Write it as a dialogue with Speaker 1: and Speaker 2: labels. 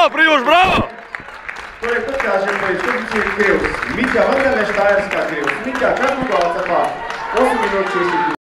Speaker 1: Bravo, Prijuš, bravo!
Speaker 2: Torej, kot kažem, pa je Štubičev Krevs. Mitja vendarle Štajerska Krevs. Mitja, kar pogovarca pa? 8 minut 6 minut.